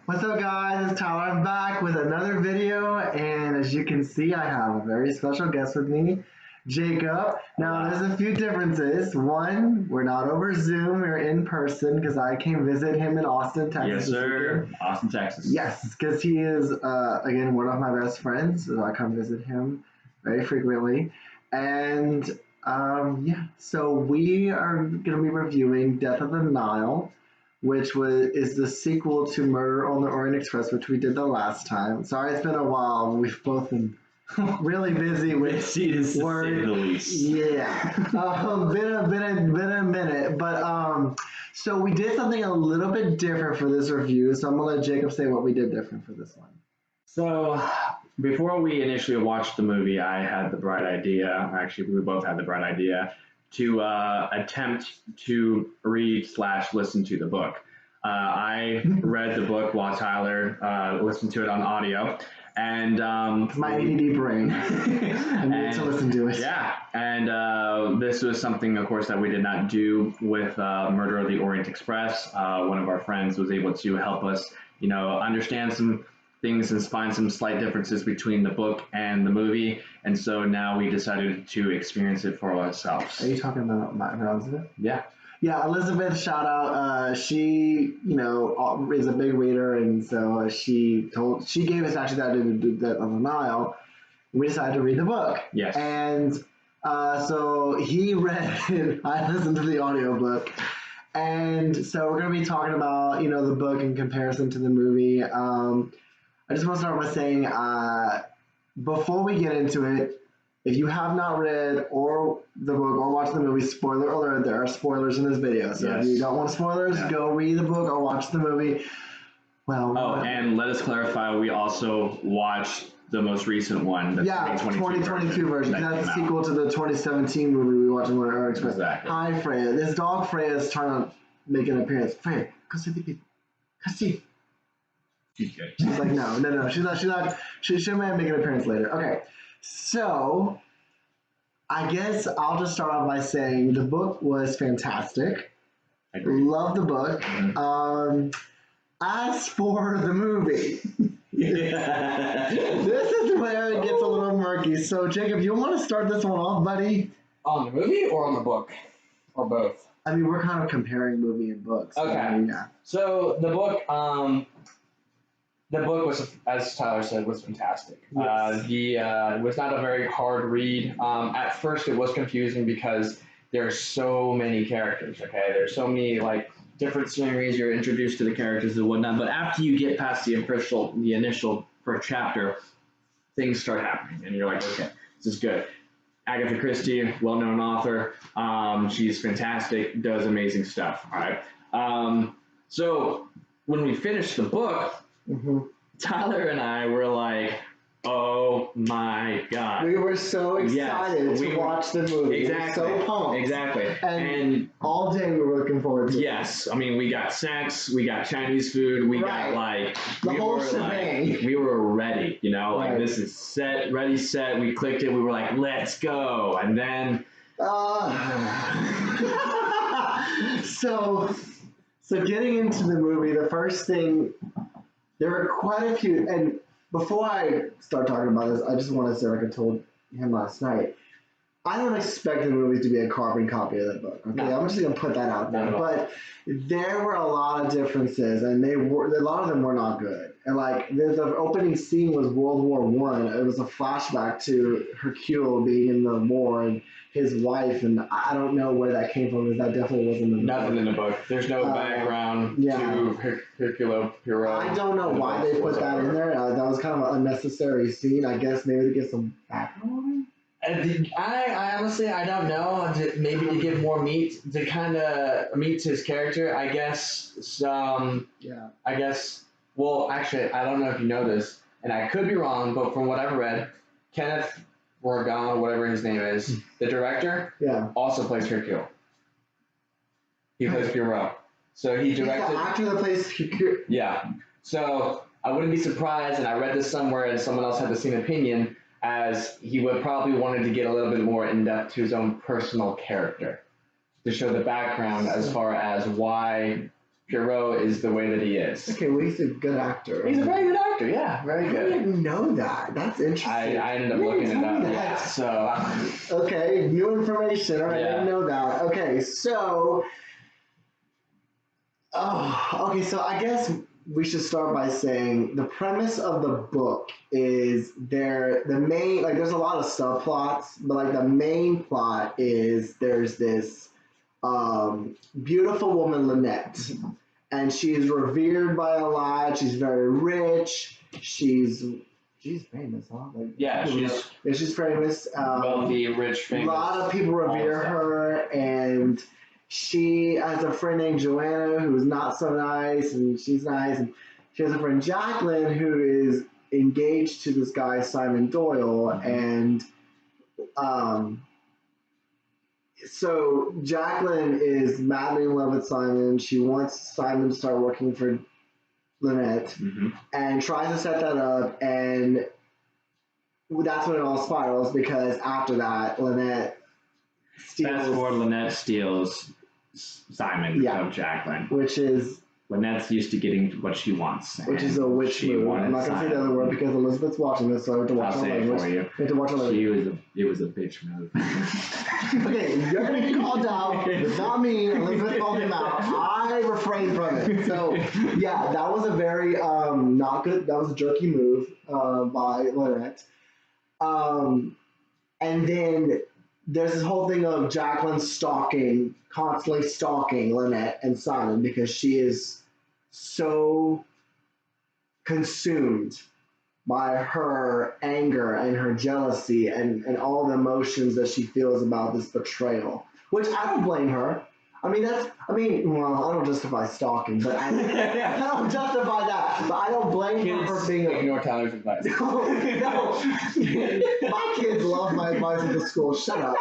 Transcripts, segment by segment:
What's up, guys? It's Tyler. I'm back with another video, and as you can see, I have a very special guest with me, Jacob. Now, there's a few differences. One, we're not over Zoom, we're in person because I came visit him in Austin, Texas. Yes, sir. Austin, Texas. Yes, because he is, again, one of my best friends, so I come visit him very frequently. And, so we are going to be reviewing Death of the Nile, which is the sequel to Murder on the Orient Express, which we did the last time. Sorry, it's been a while. We've both been really busy with work. To say the least. Yeah, been a minute, but so we did something a little bit different for this review. So I'm gonna let Jacob say what we did different for this one. So before we initially watched the movie, I had the bright idea. Actually, we both had the bright idea to attempt to read/listen to the book. I read the book while Tyler listened to it on audio, and my ADD brain. I need to listen to it. Yeah, and this was something, of course, that we did not do with Murder of the Orient Express. One of our friends was able to help us, understand some things and find some slight differences between the book and the movie, and so now we decided to experience it for ourselves. Are you talking about Elizabeth? Yeah. Yeah, Elizabeth, shout out. She, is a big reader, and so she gave us actually that on the Nile. We decided to read the book. Yes. And so he read it. I listened to the audiobook. And so we're going to be talking about, the book in comparison to the movie. I just want to start by saying, before we get into it, if you have not read or the book or watched the movie, spoiler alert, there are spoilers in this video. So if you don't want spoilers, go read the book or watch the movie. Well, and let us clarify, we also watched the most recent one, the 2022 version. That's the sequel to the 2017 movie we watched in Orient Express. Exactly. Hi, Freya. This dog Freya is trying to make an appearance. Freya, go see the people. Go see. She's good. She's like, no. She's not. She may make an appearance later. Okay. So, I guess I'll just start off by saying the book was fantastic. Love the book. Mm-hmm. As for the movie, this is where it gets a little murky. So, Jacob, you want to start this one off, buddy? On the movie or on the book? Or both? I mean, we're kind of comparing movie and books. Okay. So, the book, was, as Tyler said, was fantastic. Yes. It was not a very hard read. At first, it was confusing because there are so many characters. Okay, there's so many different sceneries. You're introduced to the characters and whatnot. But after you get past the initial first chapter, things start happening, and you're like, okay, this is good. Agatha Christie, well-known author. She's fantastic. Does amazing stuff. All right. So when we finished the book. Mm-hmm. Tyler and I were like, oh my God. We were so excited to watch the movie. Exactly. We were so pumped. Exactly. And all day we were looking forward to it. Yes. I mean, we got snacks, we got Chinese food, we got the whole shebang. We were ready, this is set, ready, set. We clicked it. We were like, let's go. And then. So getting into the movie, the first thing. There were quite a few, and before I start talking about this, I just want to say, like I told him last night, I don't expect the movie to be a carbon copy of the book. Okay, no. I'm just going to put that out there. But there were a lot of differences, and a lot of them were not good. And the opening scene was World War I. It was a flashback to Hercule being in the war and his wife, and I don't know where that came from, because that definitely wasn't in the book. Nothing in the book. There's no background to Hercule Poirot. I don't know why they put that in there. That was kind of an unnecessary scene. I guess maybe to get some background on him. I honestly, I don't know. Maybe to give more meat, to kind of meet his character. I guess. I guess. Well, actually, I don't know if you know this, and I could be wrong, but from what I've read, Kenneth Morgan, whatever his name is, the director, also plays Hercule. He plays Poirot. So he directed. He's the actor that plays Hercule. Yeah. So I wouldn't be surprised, and I read this somewhere, and someone else had the same opinion, as he would probably wanted to get a little bit more in depth to his own personal character, to show the background as far as why Pierrot is the way that he is. Okay, well, he's a good actor. He's a very good actor, yeah, very I good. didn't know that. That's interesting. I ended up You looking didn't it tell up, me yeah, that. so... Okay, new information. All right, I Yeah. didn't know that. Okay, so... Oh, okay, so I guess we should start by saying the premise of the book is the main, like, there's a lot of subplots, but like the main plot is there's this beautiful woman, Lynette, and she's revered by a lot. She's very rich. She's famous, huh? Like, Yeah, she's famous. wealthy, rich, A famous. lot of people revere her, and she has a friend named Joanna who's not so nice, and she's nice. And she has a friend Jacqueline who is engaged to this guy Simon Doyle, and so Jacqueline is madly in love with Simon. She wants Simon to start working for Lynette, and tries to set that up, and that's when it all spirals because after that, Lynette steals. Fast forward, Lynette steals Simon of Jacqueline. Which is. Lynette's used to getting what she wants. Which is a witch move. I'm not going to say the other word because Elizabeth's watching this, so I have to watch I'll her say language. it for you. I have to watch her language. It was a bitch move. Okay, you're going to get called out. It's not me. Elizabeth called him out. I refrained from it. So, yeah, that was a very not good. That was a jerky move by Lynette. And then there's this whole thing of Jacqueline constantly stalking Lynette and Simon because she is so consumed by her anger and her jealousy and all the emotions that she feels about this betrayal. Which I don't blame her. I don't justify stalking, but I don't justify that. But I don't blame her for being ignore Tyler's advice. No. My kids love my advice at the school. Shut up.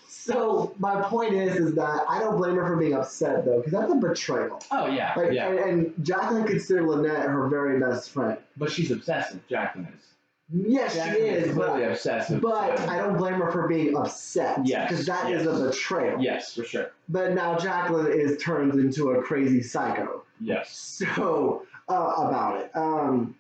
So my point is that I don't blame her for being upset though, because that's a betrayal. Oh yeah, yeah. And Jacqueline considered Lynette her very best friend. But she's obsessive. Jacqueline is. Yes, Jacqueline she is. Completely obsessive. But I don't blame her for being upset. Yes. Because that is a betrayal. Yes, for sure. But now Jacqueline turns into a crazy psycho. Yes. So about it. And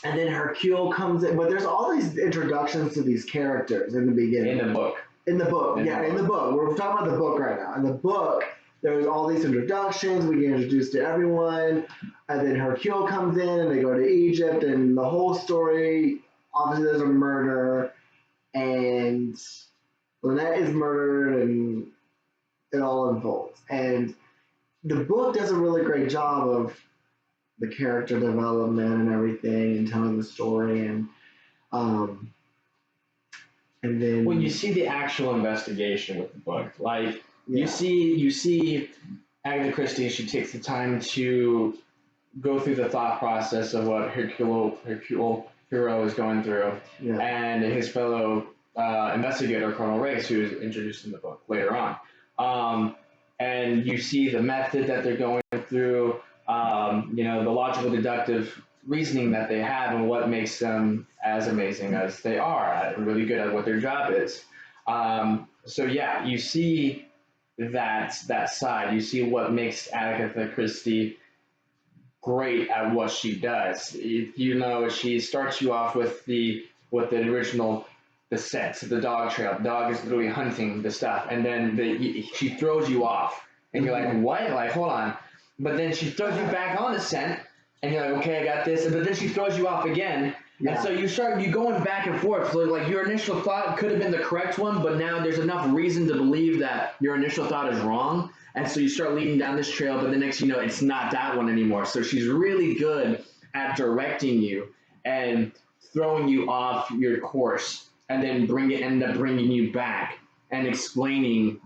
then Hercule comes in, but there's all these introductions to these characters in the beginning. In the book. In the book. We're talking about the book right now. In the book, there's all these introductions. We get introduced to everyone. And then Hercule comes in and they go to Egypt. And the whole story, obviously there's a murder. And Lynette is murdered and it all unfolds. And the book does a really great job of the character development and everything and telling the story. And then when you see the actual investigation with the book, like you see Agatha Christie, she takes the time to go through the thought process of what Hercule Poirot is going through, and his fellow investigator, Colonel Race, who is introduced in the book later on. And you see the method that they're going through, the logical deductive reasoning that they have and what makes them as amazing as they are, really good at what their job is. You see that side. You see what makes Agatha Christie great at what she does. She starts you off with the original, the set, the dog trail. The dog is literally hunting the stuff, and then she throws you off, and you're like, what? Like, hold on. But then she throws you back on the scent, and you're like, okay, I got this. But then she throws you off again. Yeah. And so you going back and forth. So like your initial thought could have been the correct one, but now there's enough reason to believe that your initial thought is wrong. And so you start leading down this trail, but the next you know, it's not that one anymore. So she's really good at directing you and throwing you off your course, and then end up bringing you back and explaining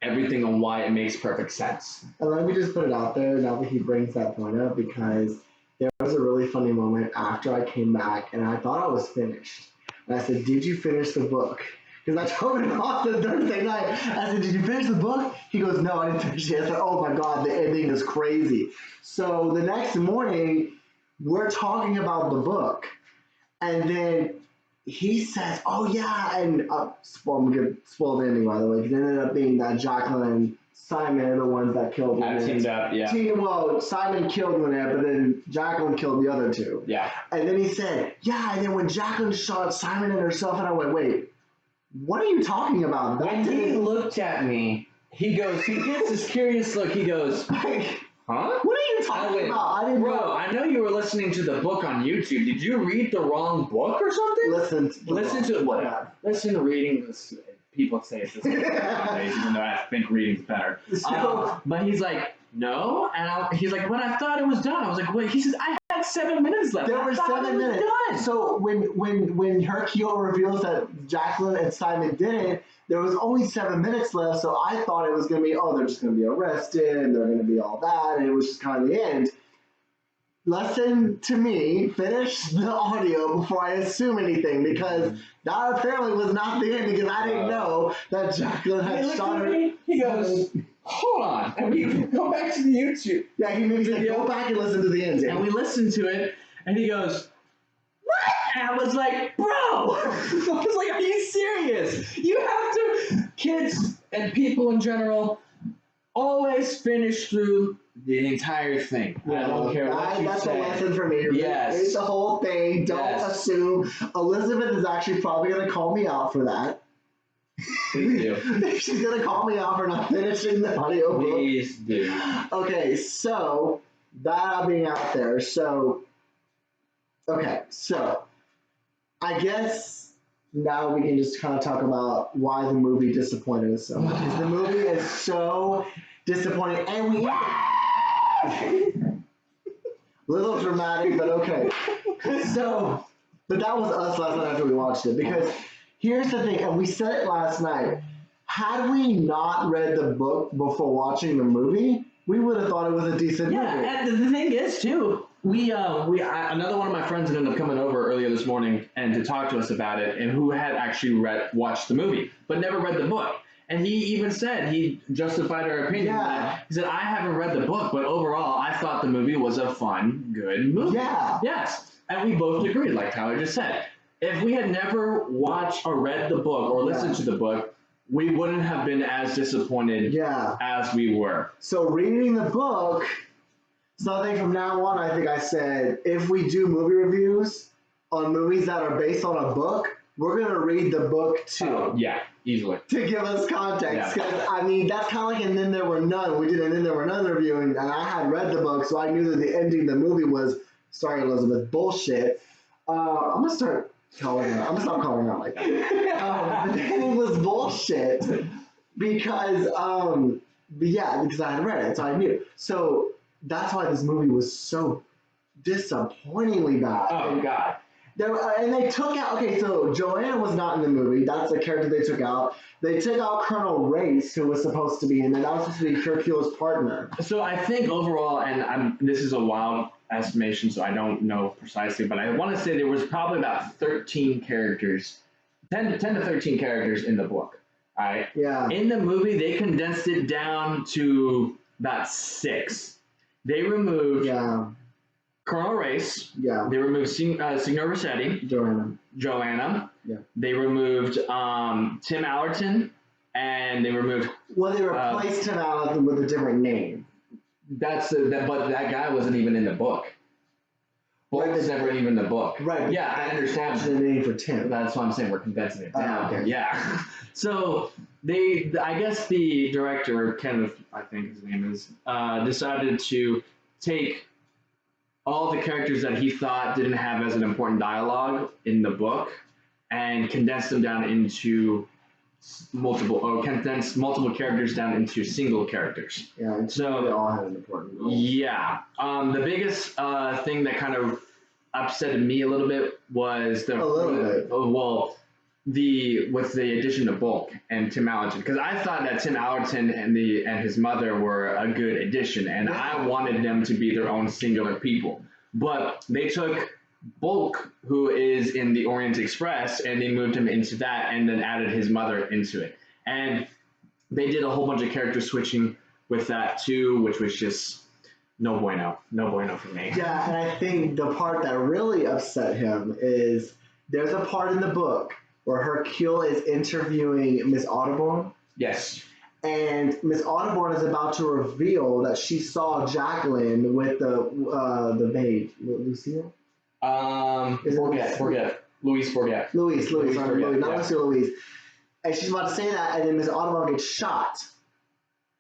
everything on why it makes perfect sense. And let me just put it out there now that he brings that point up, because there was a really funny moment after I came back and I thought I was finished. And I said, did you finish the book? Because I told him on the Thursday night, I said, did you finish the book? He goes, no, I didn't finish it. I said, oh my God, the ending is crazy. So the next morning, we're talking about the book. And then he says, oh yeah, and I'm going to spoil the ending, by the way, because it ended up being that Jacqueline and Simon are the ones that killed I teamed up, yeah. Well, Simon killed Lynette, but then Jacqueline killed the other two. Yeah. And then he said, yeah, and then when Jacqueline shot Simon and herself, and I went, wait, what are you talking about? When he looked at me, he gets this curious look. He goes, huh? What are you talking about? I didn't Bro, know. I know you were listening to the book on YouTube. Did you read the wrong book or something? Listen to whatever. Listen to reading this. People say it's this nowadays, even though I think reading's better. But he's like, no, and he's like, but I thought it was done. I was like, wait. He says, I had 7 minutes left. There were 7 minutes. Done. So when Hercule reveals that Jacqueline and Simon didn't, there was only 7 minutes left. So I thought it was going to be, they're just going to be arrested and they're going to be all that, and it was just kind of the end. Listen to me finish the audio before I assume anything, because that apparently was not the end, because I didn't know that Jacqueline had shot her. He goes, hold on. And we go back to the YouTube. Yeah, he made me say, go back and listen to the ending. And we listened to it, and he goes, what? And I was like, bro. I was like, are you serious? You have to, kids and people in general, always finish through the entire thing. Yeah, I don't care what you that's say. a lesson for me. Yes. Read the whole thing. Don't assume. Elizabeth is actually probably going to call me out for that. Please do. She's going to call me out for not finishing the audio book. Please do. Okay, so that being out there. So I guess now we can just kind of talk about why the movie disappointed us so much. Because the movie is so disappointing, and we little dramatic, but okay. So, but that was us last night after we watched it. Because here's the thing, and we said it last night. Had we not read the book before watching the movie, we would have thought it was a decent movie. Yeah, and the thing is too, another one of my friends ended up coming over earlier this morning and to talk to us about it, and who had actually watched the movie but never read the book. And he even said, he justified our opinion. Yeah. He said, I haven't read the book, but overall, I thought the movie was a fun, good movie. Yeah. Yes. And we both agreed, like Tyler just said. If we had never watched or read the book or listened to the book, we wouldn't have been as disappointed as we were. So reading the book, so I think from now on, I think I said, if we do movie reviews on movies that are based on a book, we're going to read the book too. Oh, yeah, easily. To give us context. Because, I mean, that's kind of like And Then There Were None. We did an And Then There Were None review, and I had read the book, so I knew that the ending of the movie was, sorry, Elizabeth, bullshit. I'm going to start calling her. I'm going to stop calling her out like that. The ending was bullshit because, because I had read it, so I knew. So that's why this movie was so disappointingly bad. Oh, God. And they took out, okay, so Joanna was not in the movie. That's the character they took out. They took out Colonel Race, who was supposed to be in, and that was supposed to be Hercule's partner. So I think overall, and this is a wild estimation, so I don't know precisely, but I want to say there was probably about 13 characters, 10 to 13 characters in the book. All right? Yeah. In the movie, they condensed it down to about 6. They removed Colonel Race. Yeah. They removed Signor Rossetti. Joanna. Yeah. They removed Tim Allerton, and they removed. Well, they replaced Tim Allerton with a different name. But that guy wasn't even in the book. Bulk is never even in the book. Right. Yeah, I understand. The name for Tim. That's why I'm saying we're condensing it down. Okay. Yeah. So I guess the director, Kenneth, I think his name is, decided to take all the characters that he thought didn't have as an important dialogue in the book and condense them down into multiple characters down into single characters. Yeah, so they all had an important role. Yeah. The biggest thing that kind of upset me a little bit was with the addition of Bulk and Tim Allerton, because I thought that Tim Allerton and his mother were a good addition, and I wanted them to be their own singular people. But they took Bulk, who is in the Orient Express, and they moved him into that, and then added his mother into it. And they did a whole bunch of character switching with that too, which was just no bueno for me. Yeah, and I think the part that really upset him is there's a part in the book where Hercule is interviewing Miss Audubon. Yes. and Miss Audubon is about to reveal that she saw Jacqueline with the maid, Lucille. Forget. Louise Forget. Louise, Forget, not Lucille, Louise. And she's about to say that, and then Miss Audubon gets shot.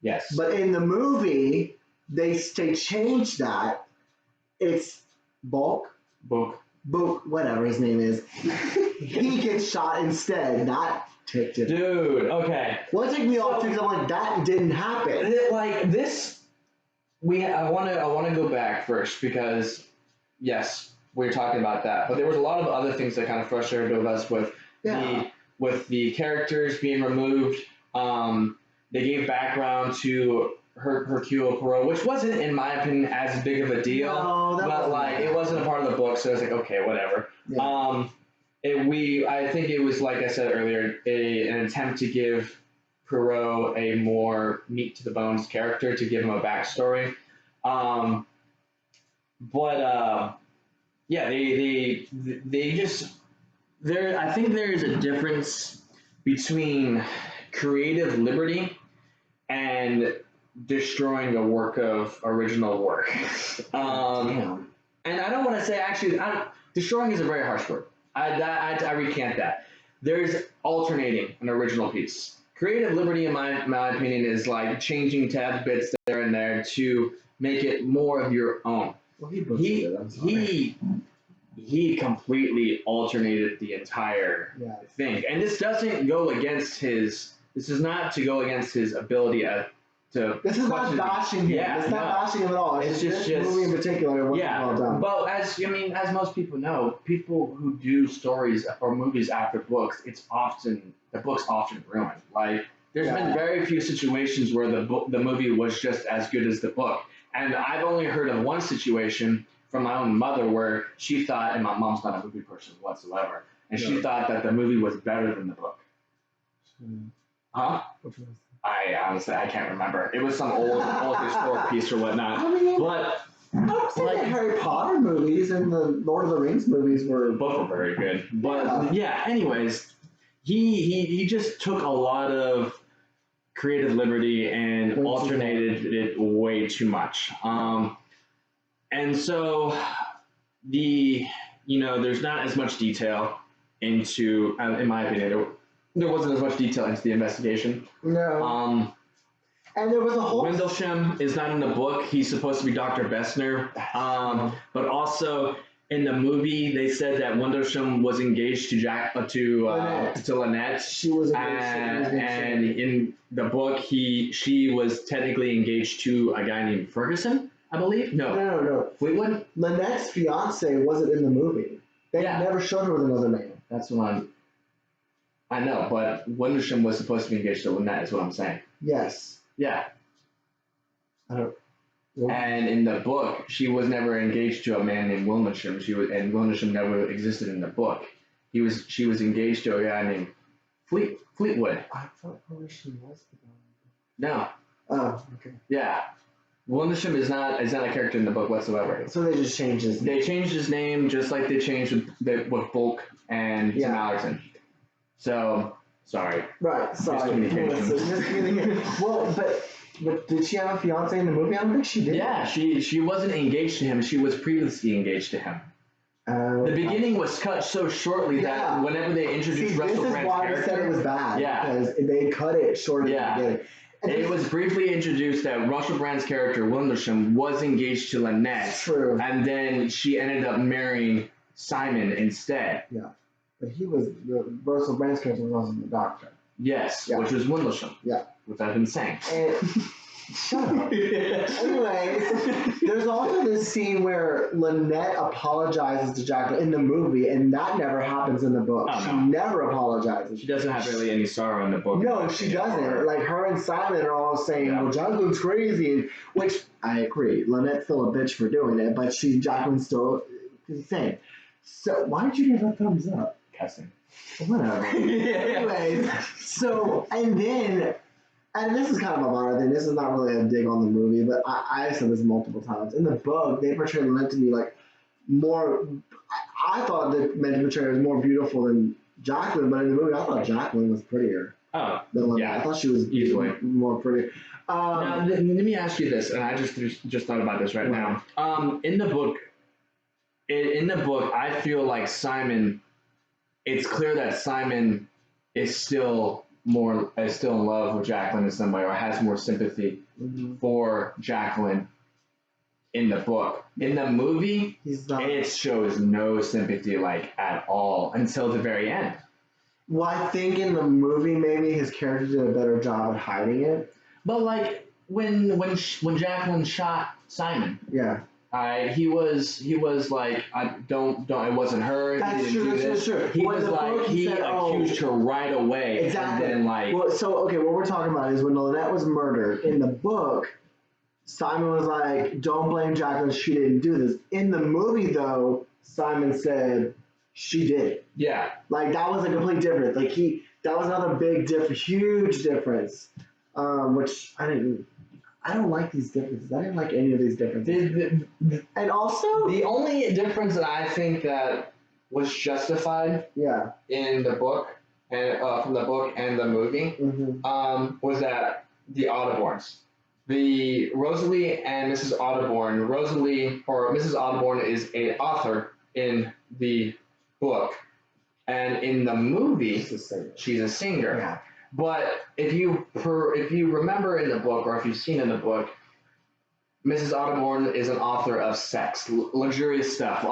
Yes. But in the movie, they changed that. It's Book, whatever his name is. He gets shot instead, not Tick. Dude, okay. What took me off because I'm like, that didn't happen. Like this, I want to go back first because yes, we're talking about that, but there was a lot of other things that kind of frustrated us with the characters being removed. They gave background to Hercule Poirot, which wasn't, in my opinion, as big of a deal. No, but like it wasn't a part of the book, so I was like, okay, whatever. Yeah. I think it was, like I said earlier, an attempt to give Poirot a more meat to the bones character, to give him a backstory. Yeah, they just there. I think there is a difference between creative liberty and destroying a work of original work. Damn. And I don't want to say actually, destroying is a very harsh word. I recant that. There's alternating an original piece. Creative liberty, in my opinion, is like changing tab bits there and there to make it more of your own. Well, he completely alternated the entire thing, and this doesn't go against his. This is not to go against his ability to. This is not bashing him. Yeah, it's not bashing him at all. It's just this movie in particular wasn't well done. Well, as most people know, people who do stories or movies after books, the book's often ruined. Like there's been very few situations where the movie was just as good as the book. And I've only heard of one situation from my own mother where she thought, and my mom's not a movie person whatsoever, and she thought that the movie was better than the book. Huh? I honestly, I can't remember. It was some old historic piece or whatnot. I mean, but I don't think the Harry Potter movies and the Lord of the Rings movies were both very good. But anyways, he just took a lot of creative liberty and alternated it way too much. And so there's not as much detail into, in my opinion, there wasn't as much detail into the investigation. No. And there was a whole. Windlesham is not in the book. He's supposed to be Dr. Bessner. But also in the movie, they said that Windlesham was engaged to Lynette. She was engaged. And in the book, she was technically engaged to a guy named Ferguson, I believe. No. Fleetwood. Lynette's fiance wasn't in the movie. They never showed her with another man. That's what I know, but Windlesham was supposed to be engaged to Lynette, is what I'm saying. Yes. Yeah. And in the book, she was never engaged to a man named Windlesham. And Windlesham never existed in the book. She was engaged to a guy named Fleetwood. I thought Windlesham was the guy. No. Oh, okay. Yeah. Windlesham is not a character in the book whatsoever. So they just changed his name. They changed his name just like they changed with Bulk and Tim Allerton. So, sorry. Right, sorry. Miscommunication. Well, but did she have a fiance in the movie? I don't think she did. Yeah, she wasn't engaged to him. She was previously engaged to him. The beginning was cut so shortly that whenever they introduced Russell Brand's character... This is why I said it was bad. Yeah. Because they cut it short at the beginning. It was briefly introduced that Russell Brand's character, Windlesham, was engaged to Lynette. True. And then she ended up marrying Simon instead. Yeah. But Russell Brand's character was the doctor. Yes, which was Windlesham. Yeah. Which I've been saying. And, shut up. Anyways, there's also this scene where Lynette apologizes to Jacqueline in the movie, and that never happens in the book. Oh, she no. never apologizes. She doesn't have really any sorrow in the book. No, she doesn't. Like, her and Simon are all saying, well, Jacqueline's crazy, which I agree. Lynette's still a bitch for doing it, but Jacqueline's still insane. So, why did you give a thumbs up? Cussing. Whatever. Anyways, and this is kind of a minor thing. This is not really a dig on the movie, but I said this multiple times. In the book, they portrayed Lynette to be like more. I thought that meant to portray her as more beautiful than Jacqueline, but in the movie, I thought Jacqueline was prettier. Oh, than Lynette. yeah, I thought she was easily more pretty. Now, let me ask you this, and I just thought about this right now. In the book, I feel like Simon. It's clear that Simon is still in love with Jacqueline in some way, or has more sympathy for Jacqueline in the book. In the movie, it shows no sympathy at all until the very end. Well, I think in the movie maybe his character did a better job at hiding it. But when Jacqueline shot Simon, yeah, he was like, I don't, it wasn't her. That's he didn't true. do this. True. He was like, he said, accused her right away. Exactly. And then well, so okay, what we're talking about is when Lynette was murdered in the book. Simon was like, "Don't blame Jacqueline. She didn't do this." In the movie, though, Simon said she did. Yeah. That was a complete difference. That was another big huge difference. Which I don't like these differences. I didn't like any of these differences. And also, the only difference that I think that was justified, in the book and from the book and the movie, was that the Audubons, the Rosalie and Mrs. Audubon. Mrs. Audubon is an author in the book, and in the movie, she's a singer. Yeah. But if you remember in the book, or if you've seen in the book, Mrs. Audubon is an author of sex, luxurious stuff,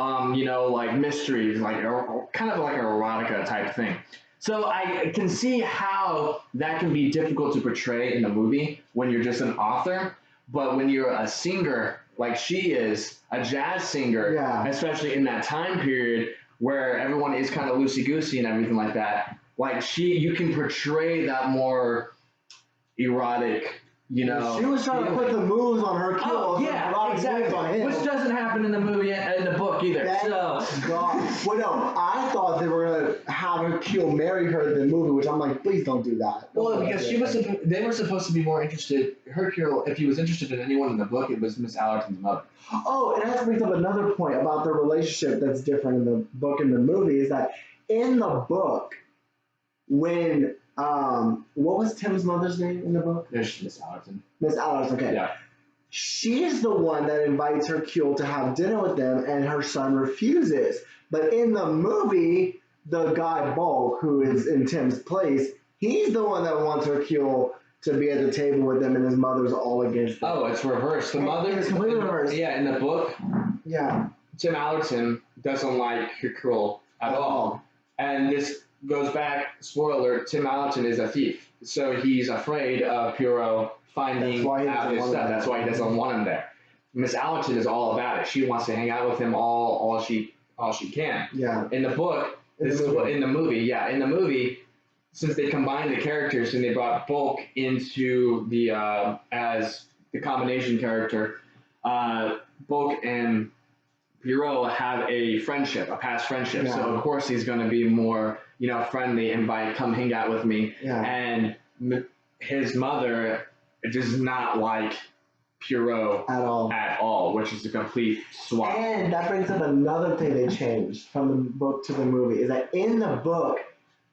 mysteries, kind of like an erotica type thing. So I can see how that can be difficult to portray in the movie when you're just an author, but when you're a singer, like she is, a jazz singer, especially in that time period where everyone is kind of loosey-goosey and everything like that, you can portray that more erotic, She was trying to put the moves on her keel. Oh, yeah, exactly. On him. Which doesn't happen in the movie in the book either. Well, no, I thought they were going to have her keel marry her in the movie, which I'm like, please don't do that. Well, because they were supposed to be more interested, Hercule, if he was interested in anyone in the book, it was Miss Allerton's mother. Oh, and that brings up another point about the relationship that's different in the book and the movie, is that in the book, when what was Tim's mother's name in the book? There's Miss Allerton. Miss Allerton, okay. Yeah. She's the one that invites Hercule to have dinner with them, and her son refuses. But in the movie, the guy Bulk, who is in Tim's place, he's the one that wants Hercule to be at the table with them, and his mother's all against them. Oh, it's reversed. The mother is completely reversed. Yeah, in the book, Tim Allerton doesn't like Hercule at all. And this goes back, spoiler alert, Tim Allerton is a thief. So he's afraid of Poirot finding out his stuff. That's why he doesn't want him there. Miss Allerton is all about it. She wants to hang out with him all she can. Yeah. In the book, in the movie, since they combined the characters and they brought Bulk into the as the combination character, Bulk and Poirot have a past friendship. Yeah. So of course he's going to be more, friendly, invite, come hang out with me. Yeah. And his mother does not like Poirot at all, which is a complete swap. And that brings up another thing they changed from the book to the movie, is that in the book,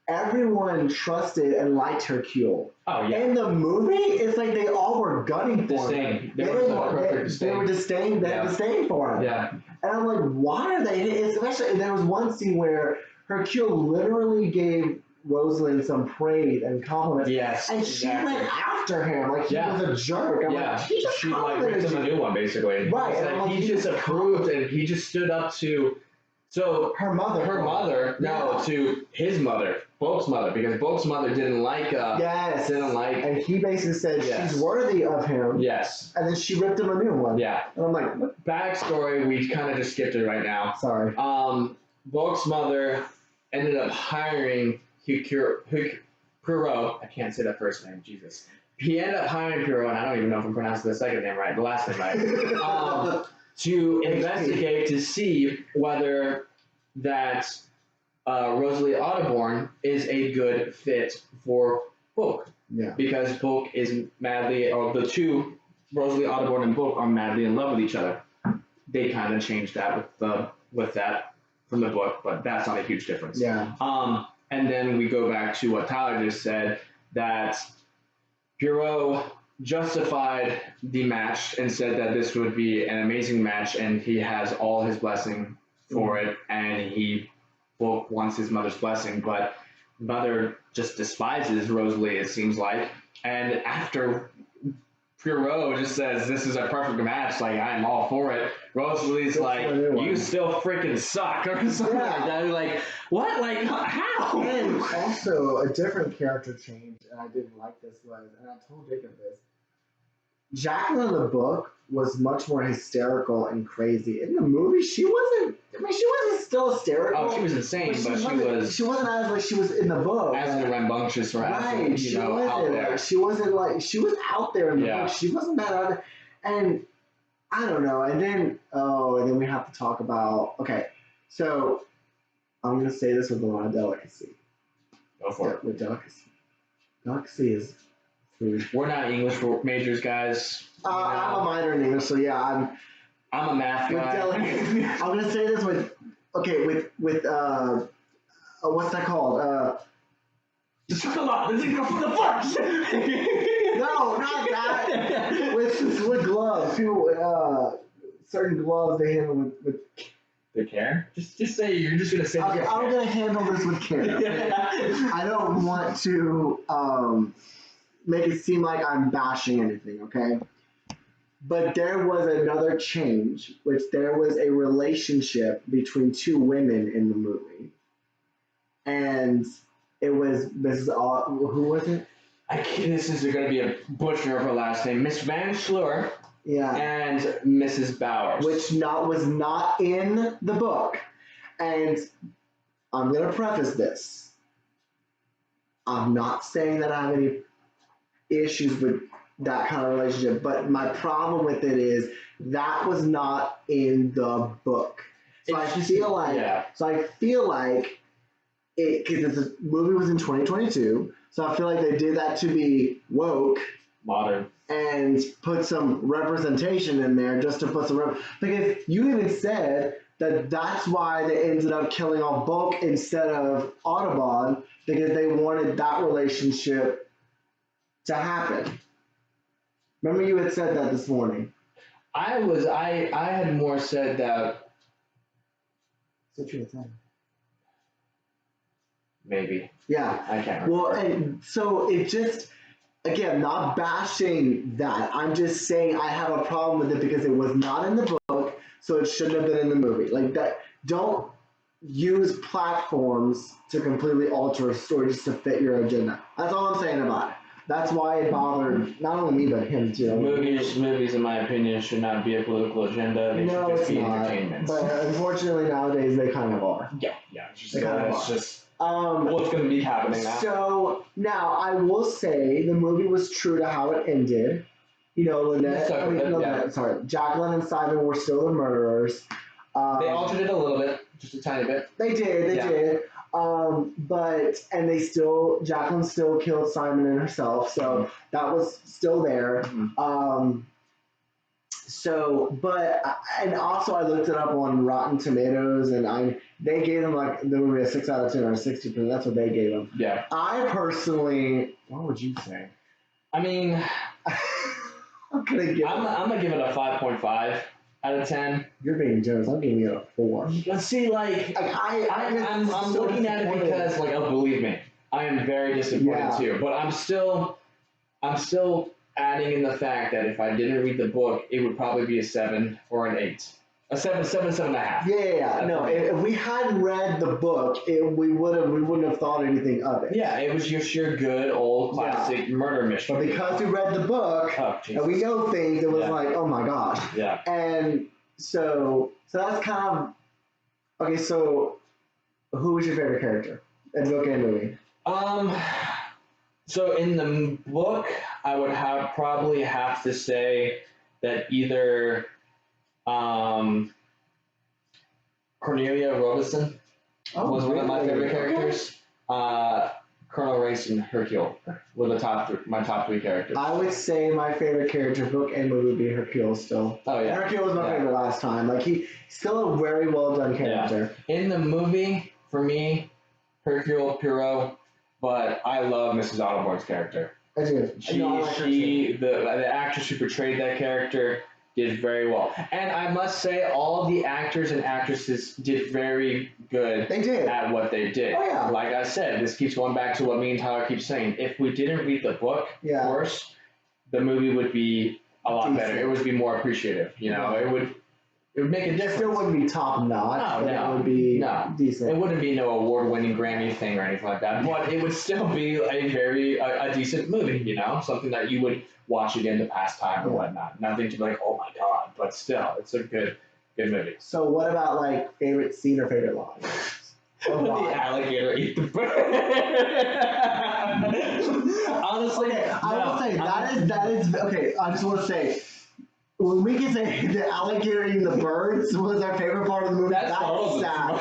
everyone trusted and liked Hercule. Oh, yeah. In the movie, it's like they all were gunning for him. They were disdain. They had disdain for him. Yeah. And I'm like, why are they? Especially, there was one scene where Hercule literally gave Rosalind some praise and compliments. Yes. And she went after him like he was a jerk. I'm like, he just she ripped him a new one, basically. Right. He just approved and he just stood up to her mother. To his mother, Bulk's mother, because Bulk's mother didn't like. And he basically said she's worthy of him. Yes. And then she ripped him a new one. Yeah. And I'm like, what? Backstory, we kind of just skipped it right now. Sorry. Bulk's mother ended up hiring Poirot. I can't say that first name. Jesus. He ended up hiring Poirot, and I don't even know if I'm pronouncing the second name right, the last name right. To investigate to see whether that Rosalie Audubon is a good fit for Bulk. Yeah. Because Bulk is the two, Rosalie Audubon and Bulk, are madly in love with each other. They kind of changed that with that from the book, but that's not a huge difference. Yeah. And then we go back to what Tyler just said. that Pierrot justified the match and said that this would be an amazing match, and he has all his blessing for it, and he wants his mother's blessing, but mother just despises Rosalie, it seems like. And after Pierrot just says, this is a perfect match, like, I'm all for it, Rosalie's like, you still freaking suck, or something like that. Like, what? Like, how? And also, a different character change, and I didn't like this was, and I told Jacob this, Jacqueline in the book was much more hysterical and crazy. In the movie, she wasn't still hysterical. Oh, she was insane, but she wasn't as like she was in the book. As rambunctious or right, as, you know, out there. Like, she wasn't like, she was out there in the book. She wasn't that out there. And I don't know. And then we have to talk about, okay, so I'm going to say this with a lot of delicacy. Go for it. With delicacy. Delicacy is food. We're not English majors, guys. I'm a minor in English, so yeah, I'm a math guy. I'm gonna say this with what's that called? Just come on, this is from the first. No, not that. with gloves, people certain gloves they handle with. The care? Just say you're just gonna say. Okay, I'm gonna handle this with care. Okay? I don't want to make it seem like I'm bashing anything. Okay. But there was another change, which there was a relationship between two women in the movie. And it was who was it? This is going to be a butcher of her last name. Miss Van Schleur. Yeah. And Mrs. Bowers. Which was not in the book. And I'm going to preface this. I'm not saying that I have any issues with that kind of relationship, but my problem with it is that was not in the book. So I feel like it, because the movie was in 2022, so I feel like they did that to be woke, modern, and put some representation in there just to put some because you even said that that's why they ended up killing off Bulk instead of Audubon, because they wanted that relationship to happen. Remember you had said that this morning. I had more said that. What's your thing? Maybe. Yeah. I can't remember. Well, and so it just, again, not bashing that. I'm just saying I have a problem with it because it was not in the book, so it shouldn't have been in the movie. Like that, don't use platforms to completely alter a story just to fit your agenda. That's all I'm saying about it. That's why it bothered not only me but him too. Movies, in my opinion, should not be a political agenda. They should just be entertainment. But unfortunately, nowadays they kind of are. Yeah. It's just what's going to be happening now. So now I will say the movie was true to how it ended. You know, Jacqueline and Simon were still the murderers. They altered it a little bit, just a tiny bit. They did. Jacqueline still killed Simon and herself, so that was still there. Mm-hmm. And also I looked it up on Rotten Tomatoes, and they gave them like the movie a 6 out of 10 or a 60%. That's what they gave them. Yeah. I personally, what would you say? I mean, I'm gonna give it a 5.5 out of 10. You're being generous. I'm giving it a 4. Let's see, I'm looking at it because, believe me, I am very disappointed too. But I'm still adding in the fact that if I didn't read the book, it would probably be a 7 or an 8. A 7.5. Yeah. No, if we hadn't read the book, we wouldn't have thought anything of it. Yeah, it was just your good old classic murder mystery. But because we read the book and we know things, it was like, oh my gosh. Yeah. And so that's kind of okay. So, who was your favorite character in book and movie? So in the book, I would probably have to say that either Cornelia Robinson was one of my favorite characters. Colonel Race and Hercule were my top three characters. I would say my favorite character, book and movie, would be Hercule still. Oh yeah, Hercule was my favorite last time. He's still a very well done character. Yeah. In the movie, for me, Hercule Poirot, but I love Mrs. Audubon's character. I do. The actress who portrayed that character did very well. And I must say, all of the actors and actresses did very good They did. at what they did. Oh, yeah. Like I said, this keeps going back to what me and Tyler keep saying. If we didn't read the book first, the movie would be a lot better. It would be more appreciative. You know, it would make a difference. It still wouldn't be top notch. No. It would be decent. It wouldn't be no award-winning Grammy thing or anything like that, but it would still be a decent movie, you know, something that you would watch again to pass time or whatnot. Nothing to be like, oh my god, but still, it's a good movie. So what about like favorite scene or favorite line? The alligator eat the bird. Honestly, okay, I will say that is okay. I just want to say, when we can say the alligator eating the birds was our favorite part of the movie, that's sad.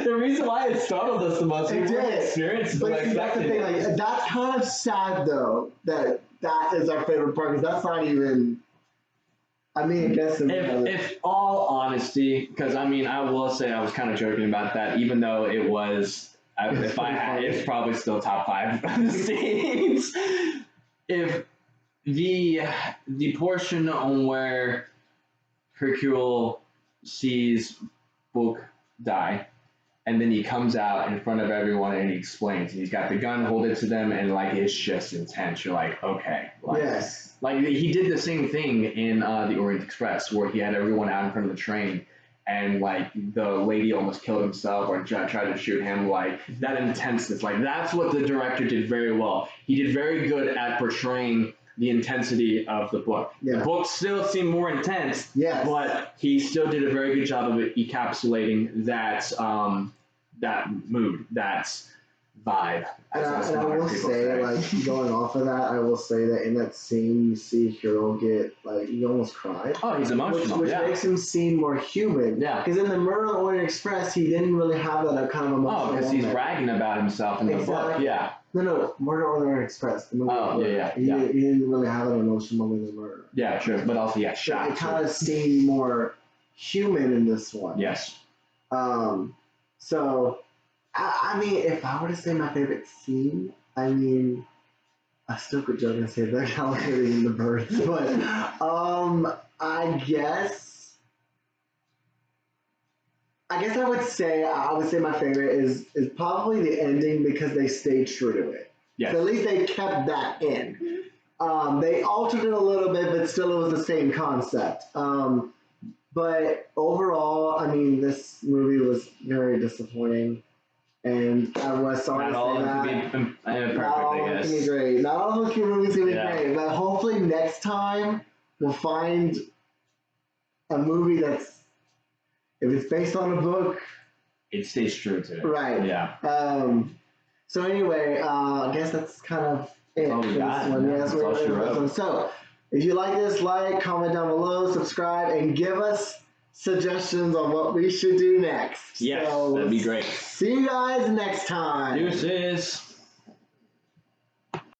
The reason why it startled us the most, we didn't experience it. But see, that's the thing. Like, that's kind of sad though. That is our favorite part because that's not even. I mean, I guess if all honesty, because I mean, I will say I was kind of joking about that, even though it was. If I had, it's probably still top 5 scenes. If the portion on where Hercule sees Book die, and then he comes out in front of everyone and he explains, and he's got the gun, hold it to them, and like it's just intense. You're like, okay, yes. Like he did the same thing in the Orient Express, where he had everyone out in front of the train. And like the lady almost killed himself or tried to shoot him, like that intenseness. Like that's what the director did very well. He did very good at portraying the intensity of the book. Yeah. The book still seemed more intense, but he still did a very good job of encapsulating that that mood, that vibe. And I will say, like, going off of that, I will say that in that scene, you see Hero get, like, he almost cried. Oh, he's emotional, which makes him seem more human. Yeah. Because in the Murder on the Orient Express, he didn't really have that kind of emotional because he's bragging about himself in the book. Yeah. No, Murder on the Orient Express. The movie He didn't really have an emotional moment in Murder. Yeah, sure. But also, shot. It kind of seemed more human in this one. Yes. So... I mean, if I were to say my favorite scene, I mean, I still could joke and say the alligator eating the birds, but I guess I would say my favorite is probably the ending because they stayed true to it. Yes. So at least they kept that in. They altered it a little bit, but still it was the same concept. But overall, I mean, this movie was very disappointing. And I was sorry to say that. Not all of them can be great. Not all of the movies can be great. But hopefully next time we'll find a movie that's, if it's based on a book, it stays true to it. Right. Yeah. So anyway, I guess that's kind of it for this one. Yeah, that's what we're doing. So if you like this, comment down below, subscribe, and give us suggestions on what we should do next. Yes, that'd be great. See you guys next time. Deuces.